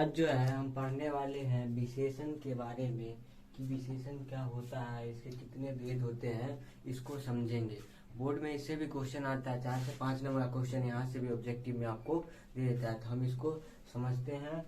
आज जो है हम पढ़ने वाले हैं विशेषण के बारे में कि विशेषण क्या होता है, इसके कितने भेद होते हैं, इसको समझेंगे। बोर्ड में इससे भी क्वेश्चन आता है, 4 से 5 नंबर का क्वेश्चन यहाँ से भी ऑब्जेक्टिव में आपको दे देता है। तो हम इसको समझते हैं।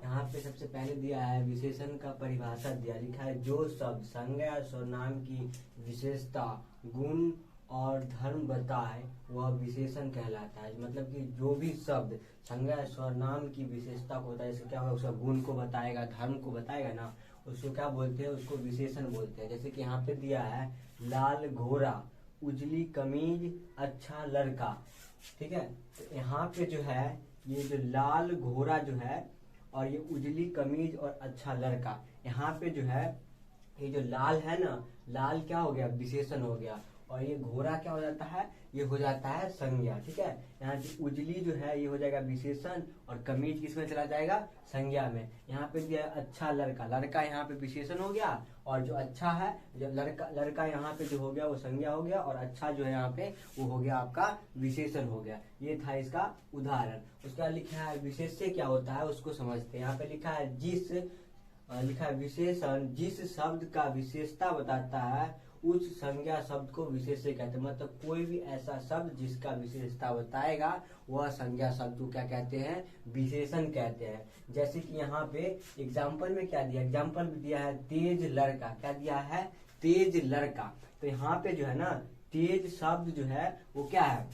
यहाँ पे सबसे पहले दिया है विशेषण का परिभाषा दिया, लिखा है जो शब्द संज्ञा या सर्वनाम की विशेषता, गुण और धर्म बताए वह विशेषण कहलाता है। मतलब कि जो भी शब्द संज्ञा या सर्वनाम की विशेषता को होता है, जैसे क्या होगा, उसका गुण को बताएगा, धर्म को बताएगा ना, उसको क्या बोलते हैं, उसको विशेषण बोलते हैं। जैसे कि यहाँ पे दिया है लाल घोड़ा, उजली कमीज, अच्छा लड़का। ठीक है, तो यहाँ पे जो है ये जो लाल घोड़ा जो है और ये उजली कमीज और अच्छा लड़का, यहाँ पे जो है ये जो लाल है ना, लाल क्या हो गया, विशेषण हो गया, और ये घोड़ा क्या हो जाता है, ये हो जाता है संज्ञा। ठीक है, यहाँ जो उजली जो है ये हो जाएगा विशेषण और कमीज किसमें चला जाएगा, संज्ञा में। यहाँ पे दिया अच्छा लड़का, लड़का यहाँ पे विशेषण हो गया, और जो अच्छा है, जो लड़का यहाँ पे जो हो गया वो संज्ञा हो गया, और अच्छा जो है यहाँ पे वो हो गया आपका विशेषण हो गया। ये था इसका उदाहरण। उसका लिखा है विशेष्य क्या होता है उसको समझते हैं। यहाँ पे लिखा है लिखा है विशेषण जिस शब्द का विशेषता बताता है उस संज्ञा शब्द को विशेष्य कहते हैं। मतलब कोई भी ऐसा शब्द जिसका विशेषता बताएगा वह संज्ञा शब्द को क्या कहते हैं, विशेषण कहते हैं। जैसे कि यहाँ पे एग्जाम्पल में क्या दिया, एग्जाम्पल में दिया है तेज लड़का। क्या दिया है, तेज लड़का। तो यहाँ पे जो है ना, तेज शब्द जो है वो क्या है,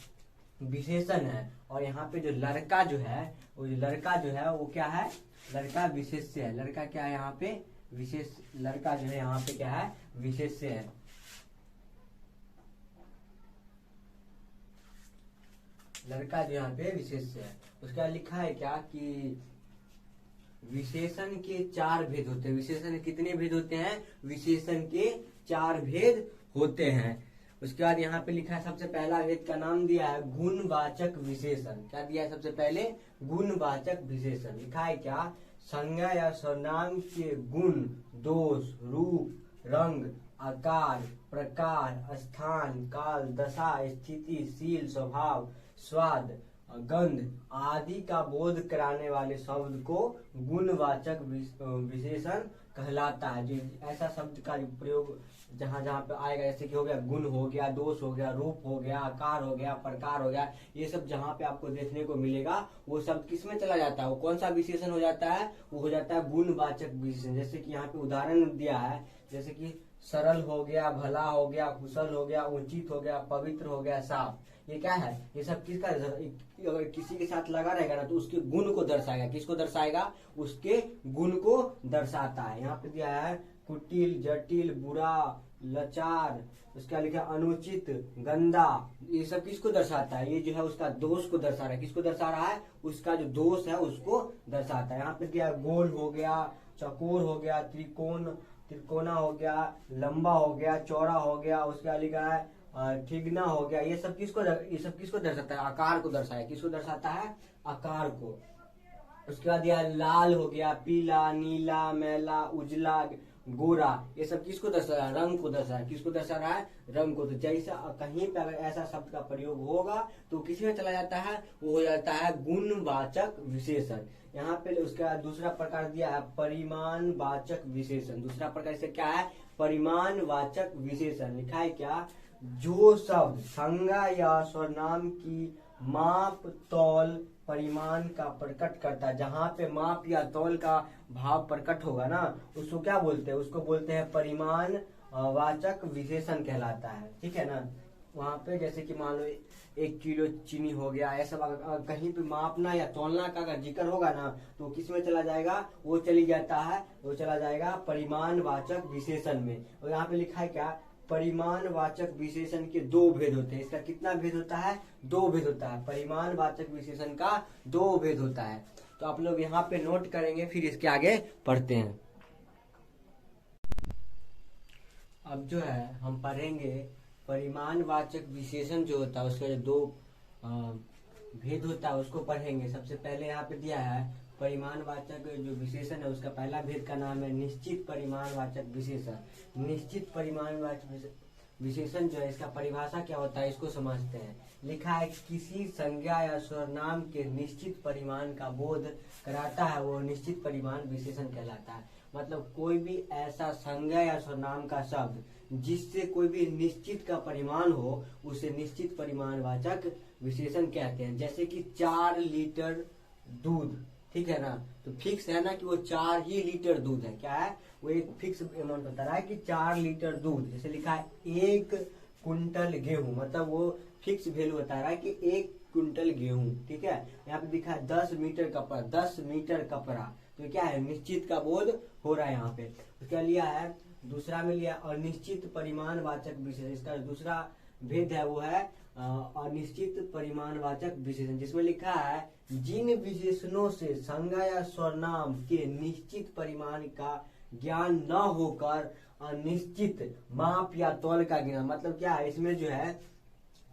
विशेषण है, और यहाँ पे जो लड़का जो है, वो जो लड़का जो है वो क्या है, लड़का विशेष्य है। लड़का क्या है यहाँ पे, विशेष, लड़का जो है यहाँ पे क्या है, विशेष्य है। लड़का जो यहाँ पे विशेष्य है। उसका लिखा है क्या कि विशेषण के 4 भेद होते हैं। विशेषण के कितने भेद होते हैं, विशेषण के 4 भेद होते हैं। उसके बाद यहाँ पे लिखा है सबसे पहला भेद का नाम दिया है गुणवाचक विशेषण। क्या दिया है सबसे पहले, गुणवाचक विशेषण। लिखा है क्या, संज्ञा या सर्वनाम के गुण, दोष, रूप, रंग, आकार, प्रकार, स्थान, काल, दशा, स्थिति, शील, स्वभाव, स्वाद, गंध आदि का बोध कराने वाले शब्द को गुणवाचक विशेषण कहलाता है। जो ऐसा शब्द का प्रयोग जहाँ जहाँ पे आएगा, जैसे कि हो गया गुण हो गया, दोष हो गया, रूप हो गया, आकार हो गया, प्रकार हो गया, ये सब जहाँ पे आपको देखने को मिलेगा वो शब्द किस में चला जाता है, वो कौन सा विशेषण हो जाता है, वो हो जाता है गुणवाचक विशेषण। जैसे कि यहाँ पे उदाहरण दिया है, जैसे कि सरल हो गया, भला हो गया, कुशल हो गया, उचित हो गया, पवित्र हो गया, साफ। ये क्या है, ये सब किसका, अगर किसी के साथ लगा रहेगा ना तो उसके गुण को दर्शाएगा। किसको दर्शाएगा, उसके गुण को दर्शाता है। यहाँ पे दिया है कुटिल, जटिल, बुरा, लाचार, उसका लिखा अनुचित, गंदा, ये सब किसको दर्शाता है, ये जो है उसका दोष को दर्शा रहा है। किसको दर्शा रहा है, उसका जो दोष है उसको दर्शाता है। यहाँ पे दिया गोल हो गया, चकोर हो गया, त्रिकोना हो गया, लंबा हो गया, चौड़ा हो गया, उसका लिखा है ठिगना हो गया। ये सब किसको दर्शाता है, आकार को दर्शाया। किसको दर्शाता है, आकार को। उसके बाद यह लाल हो गया, पीला, नीला, मैला, उजला, गोरा, ये सब किसको दर्शा रहा है, रंग को दर्शा रहा है। किसको दर्शा रहा है, रंग को। तो जैसा कहीं पे अगर ऐसा शब्द का प्रयोग होगा तो किस में चला जाता है, वो हो जाता है गुणवाचक विशेषण। यहाँ पे उसका दूसरा प्रकार दिया है परिमाणवाचक विशेषण। दूसरा प्रकार से क्या है, परिमाणवाचक विशेषण। लिखा है क्या, जो शब्द संज्ञा या सर्वनाम की माप, तौल, परिमाण का प्रकट करता है, जहाँ पे माप या तौल का भाव प्रकट होगा ना, उसको क्या बोलते हैं, उसको बोलते हैं परिमाण वाचक विशेषण कहलाता है। ठीक है ना, वहाँ पे जैसे कि मान लो 1 किलो चीनी हो गया, ऐसा अगर कहीं पे मापना या तौलना का अगर जिक्र होगा ना तो किस में चला जाएगा, वो चला जाएगा परिमाण वाचक विशेषण में। और यहाँ पे लिखा है क्या, परिमाणवाचक विशेषण के 2 भेद होते हैं। इसका कितना भेद होता है, 2 भेद होता है। परिमाणवाचक विशेषण का 2 भेद होता है। तो आप लोग यहाँ पे नोट करेंगे, फिर इसके आगे पढ़ते हैं। अब जो है हम पढ़ेंगे परिमाणवाचक विशेषण जो होता है उसका जो 2 भेद होता है उसको पढ़ेंगे। सबसे पहले यहाँ पे दिया है परिमाणवाचक जो विशेषण है उसका पहला भेद का नाम है निश्चित परिमाणवाचक विशेषण। निश्चित परिमाणवाचक विशेषण जो है इसका परिभाषा क्या होता है इसको समझते हैं। लिखा है किसी संज्ञा या सर्वनाम के निश्चित परिमाण का बोध कराता है वो निश्चित परिमाण विशेषण कहलाता है। मतलब कोई भी ऐसा संज्ञा या सर्वनाम का शब्द जिससे कोई भी निश्चित का परिमाण हो उसे निश्चित परिमाणवाचक विशेषण कहते हैं। जैसे कि 4 लीटर दूध, ठीक है ना, तो फिक्स है ना कि वो 4 ही लीटर दूध है। क्या है वो एक फिक्स अमाउंट बता रहा है कि 4 लीटर दूध। जैसे लिखा है 1 कुंटल गेहूं, मतलब वो फिक्स वैल्यू बता रहा है कि 1 कुंटल गेहूं, ठीक है। यहाँ पे लिखा है 10 मीटर कपड़ा, 10 मीटर कपड़ा, तो क्या है निश्चित का बोध हो रहा है यहाँ पे। उसका लिया है दूसरा में लिया अनिश्चित परिमाणवाचक विशेषण। इसका दूसरा भेद है वो है अनिश्चित परिमाणवाचक विशेषण, जिसमें लिखा है जिन विशेषणों से संज्ञा या सर्वनाम के निश्चित परिमाण का ज्ञान न होकर अनिश्चित माप या तौल का ज्ञान, मतलब क्या है इसमें जो है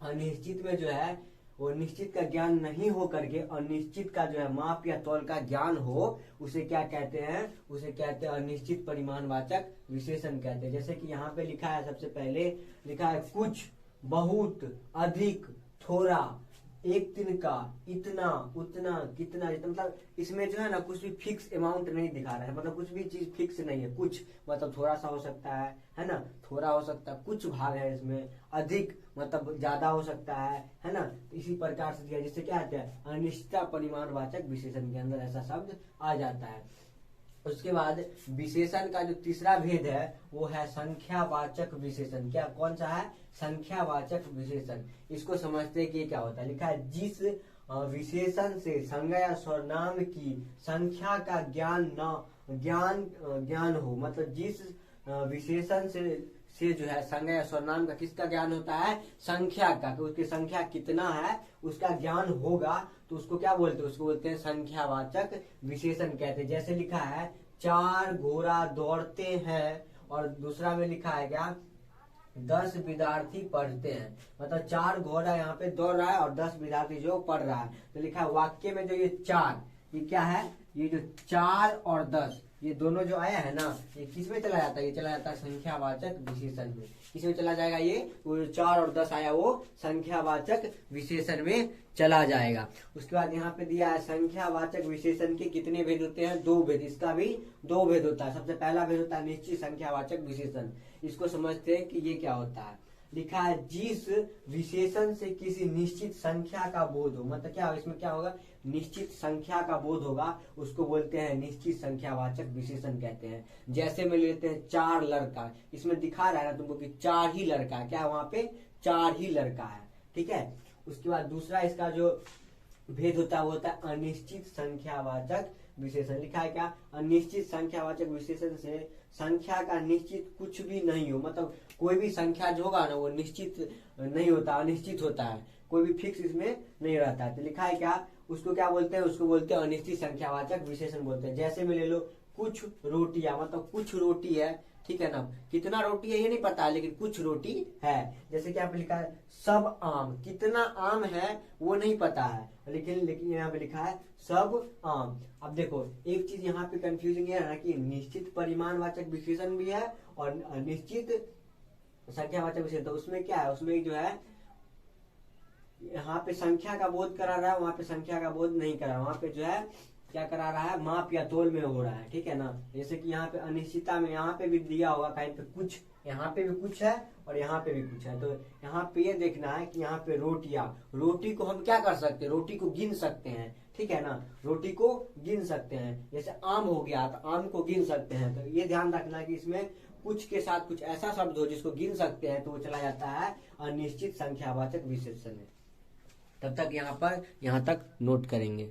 अनिश्चित में जो है वो निश्चित का ज्ञान नहीं हो करके अनिश्चित का जो है माप या तौल का ज्ञान हो, उसे क्या कहते हैं, उसे कहते हैं अनिश्चित परिमाणवाचक विशेषण कहते हैं। जैसे कि यहाँ पे लिखा है, सबसे पहले लिखा है कुछ, बहुत, अधिक, थोड़ा, एक दिन का, इतना, उतना, कितना, मतलब इसमें जो है ना कुछ भी फिक्स अमाउंट नहीं दिखा रहा है, मतलब कुछ भी चीज फिक्स नहीं है। कुछ मतलब थोड़ा सा हो सकता है ना, थोड़ा हो सकता है, कुछ भाग है इसमें। अधिक मतलब ज्यादा हो सकता है ना, इसी प्रकार से दिया, जिससे क्या आता है अनिश्चित परिमाणवाचक विशेषण के अंदर ऐसा शब्द आ जाता है। उसके बाद विशेषण का जो तीसरा भेद है वो है संख्यावाचक विशेषण। क्या कौन सा है, संख्यावाचक विशेषण। इसको समझते हैं कि क्या होता है। लिखा है जिस विशेषण से संज्ञा या सर्वनाम की संख्या का ज्ञान हो, मतलब जिस विशेषण से जो है संज्ञा या सर्वनाम का किसका ज्ञान होता है, संख्या का, कि उसकी संख्या कितना है उसका ज्ञान होगा, तो उसको क्या बोलते हैं, उसको बोलते हैं संख्यावाचक विशेषण कहते हैं। जैसे लिखा है 4 घोड़ा दौड़ते हैं, और दूसरा में लिखा है क्या 10 विद्यार्थी पढ़ते हैं, मतलब 4 घोड़ा यहाँ पे दौड़ रहा है और 10 विद्यार्थी जो पढ़ रहा है। तो लिखा है वाक्य में जो ये 4, ये क्या है, ये जो 4 और 10 ये दोनों जो आया है ना, ये किस में चला जाता है, ये चला जाता है संख्यावाचक विशेषण में। किसमें चला जाएगा, ये वो 4 और 10 आया वो संख्यावाचक विशेषण में चला जाएगा। उसके बाद यहाँ पे दिया है संख्यावाचक विशेषण के कितने भेद होते हैं, 2 भेद। इसका भी 2 भेद होता है। सबसे पहला भेद होता है निश्चित संख्यावाचक विशेषण। इसको समझते हैं कि ये क्या होता है। लिखा है जिस विशेषण से किसी निश्चित संख्या का बोध हो, मतलब क्या इसमें क्या होगा, निश्चित संख्या का बोध होगा, उसको बोलते हैं निश्चित संख्यावाचक विशेषण कहते हैं। जैसे में लेते हैं 4 लड़का, इसमें दिखा रहा है ना तुमको कि 4 ही लड़का है, क्या वहां पे 4 ही लड़का है, ठीक है। उसके बाद दूसरा इसका जो भेद होता है वो होता है अनिश्चित संख्यावाचक विशेषण। लिखा है क्या अनिश्चित संख्यावाचक विशेषण से संख्या का निश्चित कुछ भी नहीं हो, मतलब कोई भी संख्या जो होगा ना वो निश्चित नहीं होता, अनिश्चित होता है, कोई भी फिक्स इसमें नहीं रहता है। तो लिखा है क्या, उसको क्या बोलते हैं, उसको बोलते हैं अनिश्चित संख्यावाचक विशेषण बोलते हैं। जैसे में ले लो कुछ रोटियां, मतलब कुछ रोटी है, ठीक है ना, कितना रोटी है ये नहीं पता है लेकिन कुछ रोटी है। जैसे कि आप लिखा है सब आम, कितना आम है वो नहीं पता है, लेकिन यहाँ पे लिखा है सब आम। अब देखो एक चीज यहाँ पे कंफ्यूजिंग है ना कि निश्चित परिमाणवाचक विशेषण भी है और निश्चित संख्यावाचक विशेषण। तो उसमें क्या है, उसमें जो है यहाँ पे संख्या का बोध करा रहा है, वहां पे संख्या का बोध नहीं करा, वहां पे जो है क्या करा रहा है, माप या तोल में हो रहा है, ठीक है ना। जैसे कि यहाँ पे अनिश्चितता में यहाँ पे भी दिया होगा कहीं पे कुछ, यहाँ पे भी कुछ है और यहाँ पे भी कुछ है। तो यहाँ पे ये देखना है कि यहाँ पे रोटियां, रोटी को हम क्या कर सकते हैं, रोटी को गिन सकते हैं, ठीक है ना, रोटी को गिन सकते हैं। जैसे आम हो गया तो आम को गिन सकते हैं। तो ये ध्यान रखना कि इसमें कुछ के साथ कुछ ऐसा शब्द हो जिसको गिन सकते हैं तो वो चला जाता है अनिश्चित संख्यावाचक विशेषण में। तब तक यहाँ तक नोट करेंगे।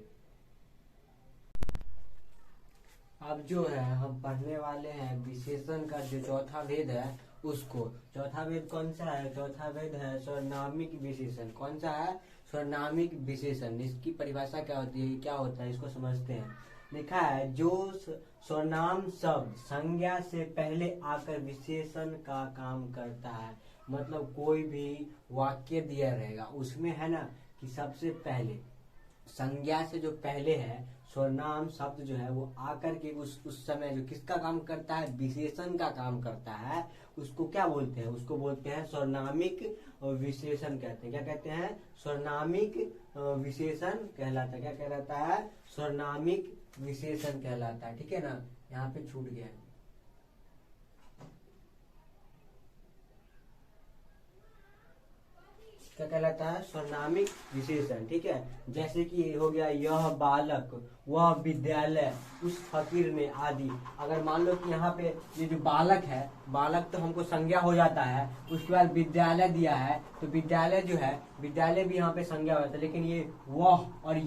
अब जो है हम पढ़ने वाले हैं विशेषण का जो चौथा भेद है उसको। चौथा भेद कौन सा है, चौथा भेद है सर्वनामिक विशेषण। कौन सा है, सर्वनामिक विशेषण। इसकी परिभाषा क्या होती है, क्या होता है, इसको समझते हैं। लिखा है जो सर्वनाम शब्द संज्ञा से पहले आकर विशेषण का काम करता है। मतलब कोई भी वाक्य दिया रहेगा उसमें है ना कि सबसे पहले संज्ञा से जो पहले है सर्वनाम शब्द जो है वो आकर के उस समय जो किसका काम करता है, विशेषण का काम करता है, उसको क्या बोलते हैं, उसको बोलते हैं सर्वनामिक विशेषण कहते हैं। क्या कहते हैं, सर्वनामिक विशेषण कहलाता है। क्या कहलाता है, सर्वनामिक विशेषण कहलाता है। ठीक है ना, यहाँ पे छूट गया। क्या कहलाता है, सर्वनामिक विशेषण। ठीक है, जैसे कि हो गया यह बालक, वह विद्यालय, उस फकीर ने आदि। अगर मान लो कि यहाँ पे ये जो बालक है, बालक तो हमको संज्ञा हो जाता है, उसके बाद विद्यालय दिया है तो विद्यालय जो है, विद्यालय भी यहाँ पे संज्ञा हो जाता है। लेकिन ये वह और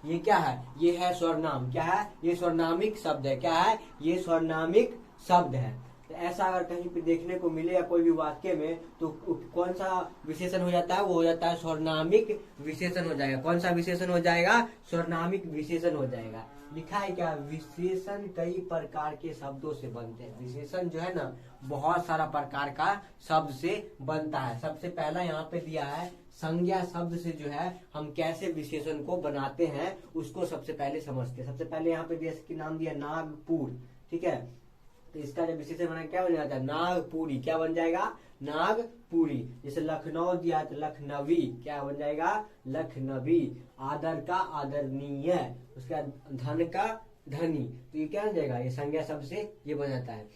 ये क्या है, ये है सर्वनाम। क्या है, ये सर्वनामिक शब्द है। क्या है, ये सर्वनामिक शब्द है। तो ऐसा अगर कहीं पे देखने को मिले या कोई भी वाक्य में, तो कौन सा विशेषण हो जाता है, वो हो जाता है सर्वनामिक विशेषण हो जाएगा। कौन सा विशेषण हो जाएगा, सर्वनामिक विशेषण हो जाएगा। लिखा है क्या, विशेषण कई प्रकार के शब्दों से बनते हैं। विशेषण जो है ना, बहुत सारा प्रकार का शब्द से बनता है। सबसे पहला यहाँ पे दिया है, संज्ञा शब्द से जो है हम कैसे विशेषण को बनाते हैं, उसको सबसे पहले समझते हैं। सबसे पहले यहाँ पे दिया कि नाम दिया नागपुर। ठीक है, तो इसका जब विशेषण बना क्या बन जाता है, नागपुरी। क्या बन जाएगा, नागपुरी। जैसे लखनऊ दिया तो लखनवी, क्या बन जाएगा, लखनवी। आदर का आदरणीय, उसके बाद धन का धनी, तो ये क्या बन जाएगा, ये संज्ञा शब्द से ये बन जाता है।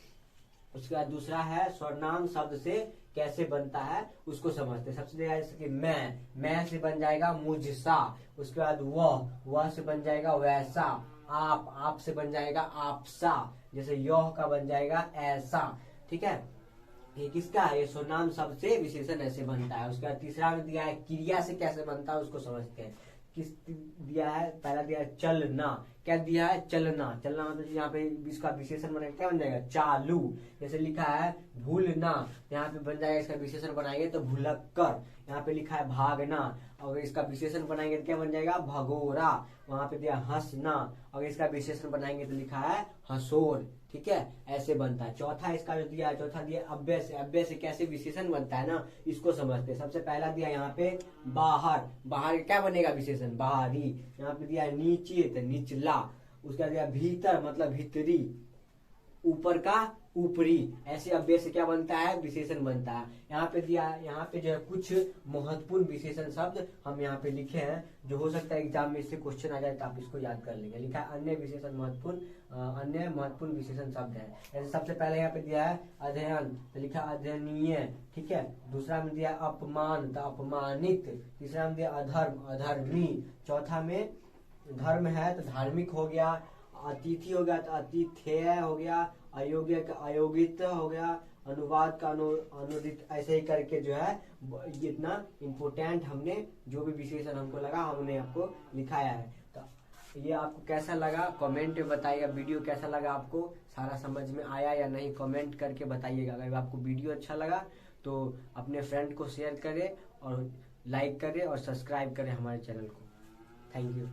उसके बाद दूसरा है सर्वनाम शब्द से कैसे बनता है उसको समझते हैं। सबसे पहले जैसे कि मैं से बन जाएगा मुझसा। उसके बाद वह से बन जाएगा वैसा। आप से बन जाएगा आपसा। जैसे यह का बन जाएगा ऐसा। ठीक है, ये किसका है, ये सर्वनाम शब्द से विशेषण ऐसे बनता है। उसके बाद तीसरा में दिया है क्रिया से कैसे बनता है उसको समझते हैं। किस दिया है, पहला दिया है चलना। क्या दिया है, चलना। चलना मतलब यहाँ पे इसका विशेषण बनेगा, क्या बन जाएगा, चालू। जैसे लिखा है भूलना, यहाँ पे बन जाएगा, इसका विशेषण बनाएंगे तो भुलक्कर। यहाँ पे लिखा है भागना, और इसका विशेषण बनाएंगे तो क्या बन जाएगा, भगोरा। वहां पे दिया हंसना, और इसका विशेषण बनाएंगे तो लिखा है हंसोर। ठीक है, ऐसे बनता है। चौथा इसका जो दिया है, चौथा दिया अव्यय से। अव्यय से कैसे विशेषण बनता है ना, इसको समझते हैं। सबसे पहला दिया यहाँ पे बाहर। बाहर क्या बनेगा विशेषण, बाहरी। यहाँ पे दिया नीचे तो निचला। उसका दिया भीतर मतलब भीतरी। ऊपर का ऊपरी। ऐसे अव्यय से क्या बनता है, विशेषण बनता है। यहाँ पे दिया, यहाँ पे जो है कुछ महत्वपूर्ण विशेषण शब्द हम यहाँ पे लिखे हैं, जो हो सकता है एग्जाम में इससे क्वेश्चन आ जाए तो आप इसको याद कर लेंगे। लिखा है अन्य विशेषण अन्य महत्वपूर्ण विशेषण शब्द है। जैसे सबसे पहले यहाँ पे दिया है अध्ययन, तो लिखा अध्ययनीय। ठीक है, दूसरा में दिया अपमान तो अपमानित। तीसरा में दिया अधर्म अधर्मी। चौथा में धर्म है तो धार्मिक हो गया। अतिथि हो गया तो अतिथेय हो गया। अयोग्य का अयोगित हो गया। अनुवाद का अनुदित। ऐसे ही करके जो है इतना इम्पोर्टेंट हमने जो भी विशेषण हमको लगा हमने आपको लिखाया है। तो ये आपको कैसा लगा कमेंट में बताइएगा। वीडियो कैसा लगा आपको, सारा समझ में आया या नहीं, कमेंट करके बताइएगा। अगर आपको वीडियो अच्छा लगा तो अपने फ्रेंड को शेयर करें और लाइक करें और सब्सक्राइब करें हमारे चैनल को। Thank you.